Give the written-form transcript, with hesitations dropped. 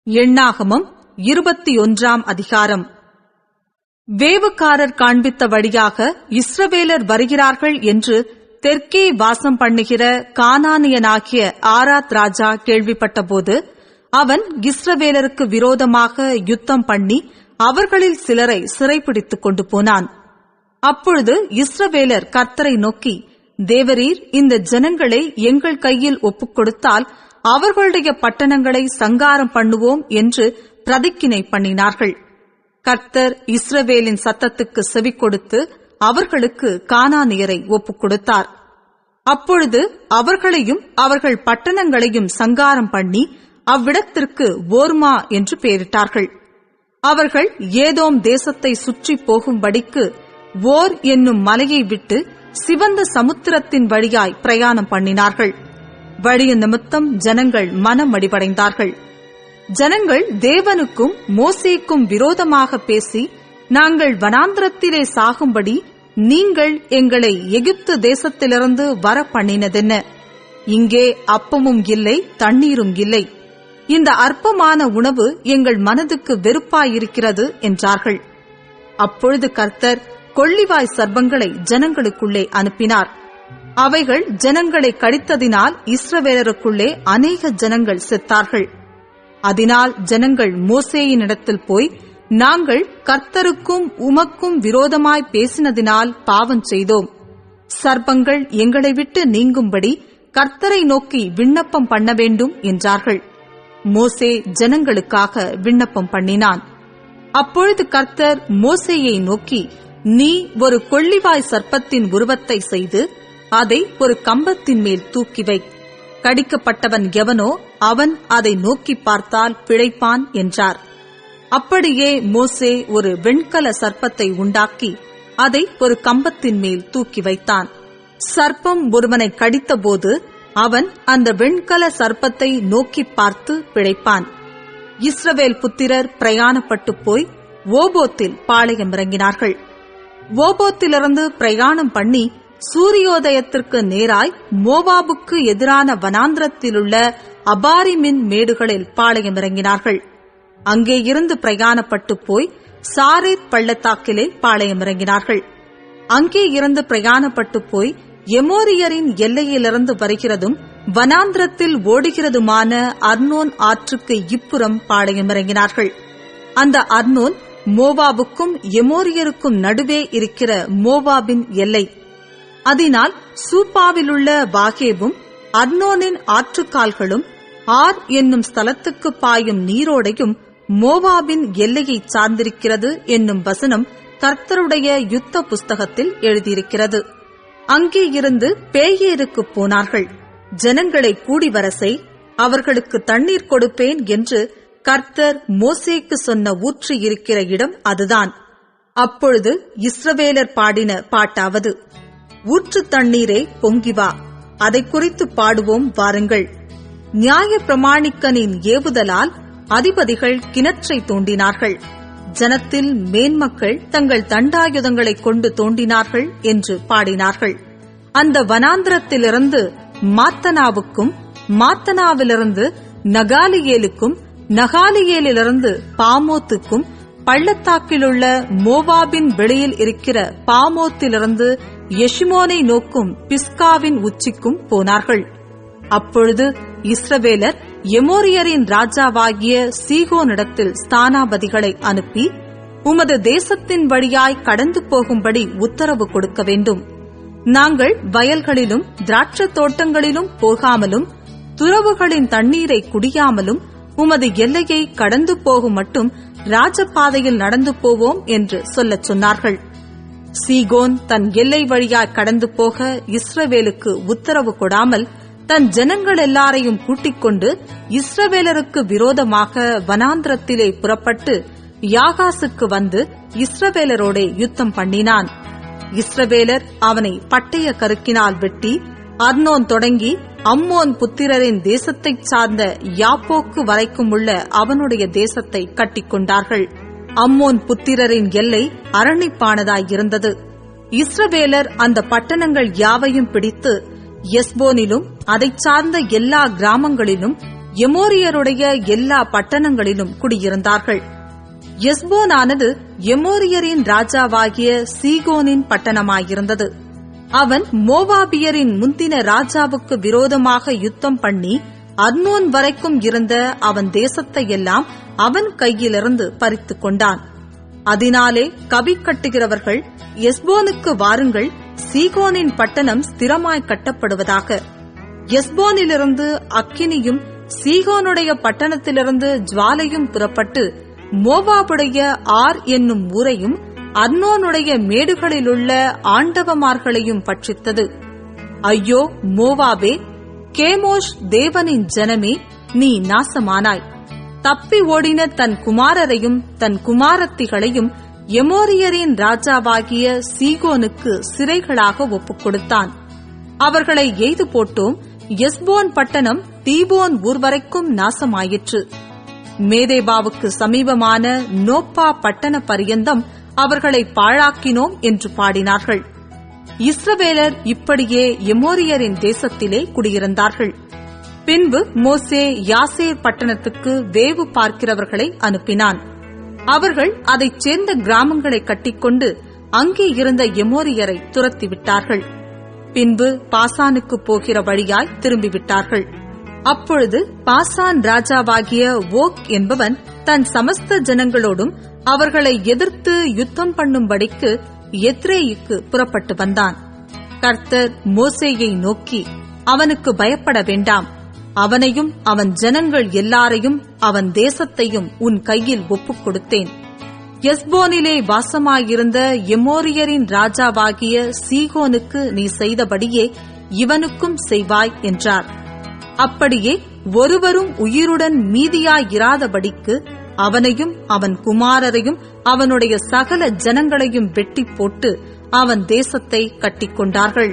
எண்ணாகமம் 21 அதிகாரம். வேவுக்காரர் காண்பித்த வழியாக இஸ்ரவேலர் வருகிறார்கள் என்று தெற்கே வாசம் பண்ணுகிற கானானியனாகிய ஆராத் ராஜா கேள்விப்பட்டபோது அவன் இஸ்ரவேலருக்கு விரோதமாக யுத்தம் பண்ணி அவர்களில் சிலரை சிறைப்பிடித்துக் கொண்டு போனான். அப்பொழுது இஸ்ரவேலர் கர்த்தரை நோக்கி, தேவரீர் இந்த ஜனங்களை எங்கள் கையில் ஒப்புக் கொடுத்தால் அவர்களுடைய பட்டணங்களை சங்காரம் பண்ணுவோம் என்று பிரதிக்கினை பண்ணினார்கள். கர்த்தர் இஸ்ரவேலின் சத்தத்துக்கு செவி கொடுத்து அவர்களுக்கு கானானியரை ஒப்புக் கொடுத்தார். அப்பொழுது அவர்களையும் அவர்கள் பட்டணங்களையும் சங்காரம் பண்ணி அவ்விடத்திற்கு ஓர்மா என்று பெயரிட்டார்கள். அவர்கள் ஏதோம் தேசத்தை சுற்றி போகும்படிக்கு ஓர் என்னும் மலையை விட்டு சிவந்த சமுத்திரத்தின் வழியாய் பிரயாணம் பண்ணினார்கள். வழிய நிமித்தம் ஜனங்கள் மனமடிவடைந்தார்கள். ஜனங்கள் தேவனுக்கும் மோசேக்கும் விரோதமாக பேசி, நாங்கள் வனாந்திரத்திலே சாகும்படி நீங்கள் எங்களை எகிப்து தேசத்திலிருந்து வர பண்ணினதென்ன? இங்கே அப்பமும் இல்லை, தண்ணீரும் இல்லை. இந்த அற்பமான உணவு எங்கள் மனதுக்கு வெறுப்பாயிருக்கிறது என்றார்கள். அப்பொழுது கர்த்தர் கொள்ளிவாய் சர்ப்பங்களை ஜனங்களுக்குள்ளே அனுப்பினார். அவைகள் ஜனங்களை கடித்ததினால் இஸ்ரவேலருக்குள்ளே அநேக ஜனங்கள் செத்தார்கள். அதனால் ஜனங்கள் மோசேயினிடத்தில் போய், நாங்கள் கர்த்தருக்கும் உமக்கும் விரோதமாய் பேசினதினால் பாவம் செய்தோம். சர்ப்பங்கள் எங்களை விட்டு நீங்கும்படி கர்த்தரை நோக்கி விண்ணப்பம் பண்ண வேண்டும் என்றார்கள். மோசே ஜனங்களுக்காக விண்ணப்பம் பண்ணினான். அப்பொழுது கர்த்தர் மோசேயை நோக்கி, நீ ஒரு கொள்ளிவாய் சர்ப்பத்தின் உருவத்தை செய்து அதை ஒரு கம்பத்தின் மேல் தூக்கி வை. கடிக்கப்பட்டவன் எவனோ அவன் அதை நோக்கி பார்த்தால் பிழைப்பான் என்றார். அப்படியே மோசே ஒரு வெண்கல சர்ப்பத்தை உண்டாக்கி அதை ஒரு கம்பத்தின் மேல் தூக்கி வைத்தான். சர்ப்பம் ஒருவனை கடித்தபோது அவன் அந்த வெண்கல சர்ப்பத்தை நோக்கி பார்த்து பிழைப்பான். இஸ்ரவேல் புத்திரர் பிரயாணப்பட்டு போய் ஓபோத்தில் பாளையம் இறங்கினார்கள். ஓபோத்திலிருந்து பிரயாணம் பண்ணி சூரியோதயத்திற்கு நேராய் மோவாபுக்கு எதிரான வனாந்திரத்திலுள்ள அபாரிமின் மேடுகளில் பாளையம் இறங்கினார்கள். அங்கே இருந்து பிரயாணப்பட்டு போய் சாரேத் பள்ளத்தாக்கிலே பாளையம் இறங்கினார்கள். அங்கே இருந்து பிரயாணப்பட்டு போய் எமோரியரின் எல்லையிலிருந்து வருகிறதும் வனாந்திரத்தில் ஓடுகிறதுமான அர்னோன் ஆற்றுக்கு இப்புறம் பாளையம் இறங்கினார்கள். அந்த அர்னோன் மோவாபுக்கும் எமோரியருக்கும் நடுவே இருக்கிற மோவாபின் எல்லை. அதனால் சூப்பாவிலுள்ள வாகேவும் அர்னோனின் ஆற்றுக்கால்களும் ஆர் என்னும் ஸ்தலத்துக்கு பாயும் நீரோடையும் மோவாபின் எல்லையை சார்ந்திருக்கிறது என்னும் வசனம் கர்த்தருடைய யுத்த புஸ்தகத்தில் எழுதியிருக்கிறது. அங்கே இருந்து பேயேருக்கு போனார்கள். ஜனங்களை கூடி வரசை, அவர்களுக்கு தண்ணீர் கொடுப்பேன் என்று கர்த்தர் மோசேக்கு சொன்ன ஊற்று இருக்கிற இடம் அதுதான். அப்பொழுது இஸ்ரவேலர் பாடின பாட்டாவது, ஊற்று தண்ணீரே பொங்கி வா, அதை குறித்து பாடுவோம் வாருங்கள். நியாய பிரமாணிக்கனின் ஏவுதலால் அதிபதிகள் கிணற்றை தோண்டினார்கள். ஜனத்தில் மேன்மக்கள் தங்கள் தண்டாயுதங்களை கொண்டு தோண்டினார்கள் என்று பாடினார்கள். அந்த வனாந்திரத்திலிருந்து மாத்தனாவுக்கும், மாத்தனாவிலிருந்து நகாலியேலுக்கும், நகாலியேலிலிருந்து பாமோத்துக்கும், பள்ளத்தாக்கிலுள்ள மோவாபின் வெளியில் இருக்கிற பாமோத்திலிருந்து எஷிமோனை நோக்கும் பிஸ்காவின் உச்சிக்கும் போனார்கள். அப்பொழுது இஸ்ரவேலர் எமோரியரின் ராஜாவாகிய சீகோனிடத்தில் ஸ்தானாபதிகளை அனுப்பி, உமது தேசத்தின் வழியாய் கடந்து போகும்படி உத்தரவு கொடுக்க வேண்டும். நாங்கள் வயல்களிலும் திராட்சத் தோட்டங்களிலும் போகாமலும் துறவுகளின் தண்ணீரை குடியாமலும் உமது எல்லையை கடந்து போகும் மட்டும் ராஜபாதையில் நடந்து போவோம் என்று சொல்லச் சொன்னார்கள். சீகோன் தன் எல்லை வழியாய் கடந்து போக இஸ்ரவேலுக்கு உத்தரவு கொடாமல் தன் ஜனங்கள் எல்லாரையும் கூட்டிக் கொண்டு இஸ்ரவேலருக்கு விரோதமாக வனாந்திரத்திலே புறப்பட்டு யாகாசுக்கு வந்து இஸ்ரவேலரோடே யுத்தம் பண்ணினான். இஸ்ரவேலர் அவனை பட்டய கருக்கினால் வெட்டி அர்னோன் தொடங்கி அம்மோன் புத்திரரின் தேசத்தைச் சார்ந்த யாப்போக்கு வரைக்கும் உள்ள அவனுடைய தேசத்தை கட்டிக்கொண்டார்கள். அம்மோன் புத்திரரின் எல்லை அரணிப்பானதாயிருந்தது. இஸ்ரவேலர் அந்த பட்டணங்கள் யாவையும் பிடித்து எஸ்போனிலும் அதைச் சார்ந்த எல்லா கிராமங்களிலும் எமோரியருடைய எல்லா பட்டணங்களிலும் குடியிருந்தார்கள். எஸ்போனானது எமோரியரின் ராஜாவாகிய சீகோனின் பட்டணமாயிருந்தது. அவன் மோவாபியரின் முந்தின ராஜாவுக்கு விரோதமாக யுத்தம் பண்ணி அர்னோன் வரைக்கும் இருந்த அவன் தேசத்தையெல்லாம் அவன் கையிலிருந்து பறித்துக் கொண்டான். அதனாலே கவி கட்டுகிறவர்கள், எஸ்போனுக்கு வாருங்கள், சீகோனின் பட்டணம் ஸ்திரமாய் கட்டப்படுவதாக. எஸ்போனிலிருந்து அக்கினியும் சீகோனுடைய பட்டணத்திலிருந்து ஜுவாலையும் புறப்பட்டு மோவாபுடைய ஆர் என்னும் ஊரையும் அர்னோனுடைய மேடுகளிலுள்ள ஆண்டவமார்களையும் பட்சித்தது. ஐயோ மோவாபே, கேமோஷ் தேவனின் ஜனமே, நீ நாசமானாய். தப்பி ஓடின தன் குமாரரையும் தன் குமாரத்திகளையும் எமோரியரின் ராஜாவாகிய சீகோனுக்கு சிறைகளாக ஒப்புக் கொடுத்தான். அவர்களை எய்து போட்டோம். எஸ்போன் பட்டணம் தீபோன் ஊர் வரைக்கும் நாசமாயிற்று. மேதேபாவுக்கு சமீபமான நோப்பா பட்டண பரியந்தம் அவர்களை பாழாக்கினோம் என்று பாடினார்கள். இஸ்ரவேலர் இப்படியே எமோரியரின் தேசத்திலே குடியிருந்தார்கள். பின்பு மோசே யாசேர் பட்டணத்துக்கு வேவு பார்க்கிறவர்களை அனுப்பினான். அவர்கள் அதைச் சேர்ந்த கிராமங்களை கட்டிக்கொண்டு அங்கே இருந்த எமோரியரை துரத்திவிட்டார்கள். பின்பு பாசானுக்கு போகிற வழியாய் திரும்பிவிட்டார்கள். அப்பொழுது பாசான் ராஜாவாகிய ஓக் என்பவன் தன் சமஸ்த ஜனங்களோடும் அவர்களை எதிர்த்து யுத்தம் பண்ணும்படிக்கு எத்ரேயுக்கு புறப்பட்டு வந்தான். கர்த்தர் மோசேயை நோக்கி, அவனுக்கு பயப்பட வேண்டாம், அவனையும் அவன் ஜனங்கள் எல்லாரையும் அவன் தேசத்தையும் உன் கையில் ஒப்புக் கொடுத்தேன். எஸ்போனிலே வாசமாயிருந்த எமோரியரின் ராஜாவாகிய சீகோனுக்கு நீ செய்தபடியே இவனுக்கும் செய்வாய் என்றார். அப்படியே ஒருவரும் உயிருடன் மீதியாயிராதபடிக்கு அவனையும் அவன் குமாரரையும் அவனுடைய சகல ஜனங்களையும் வெட்டி போட்டு அவன் தேசத்தை கட்டிக்கொண்டார்கள்.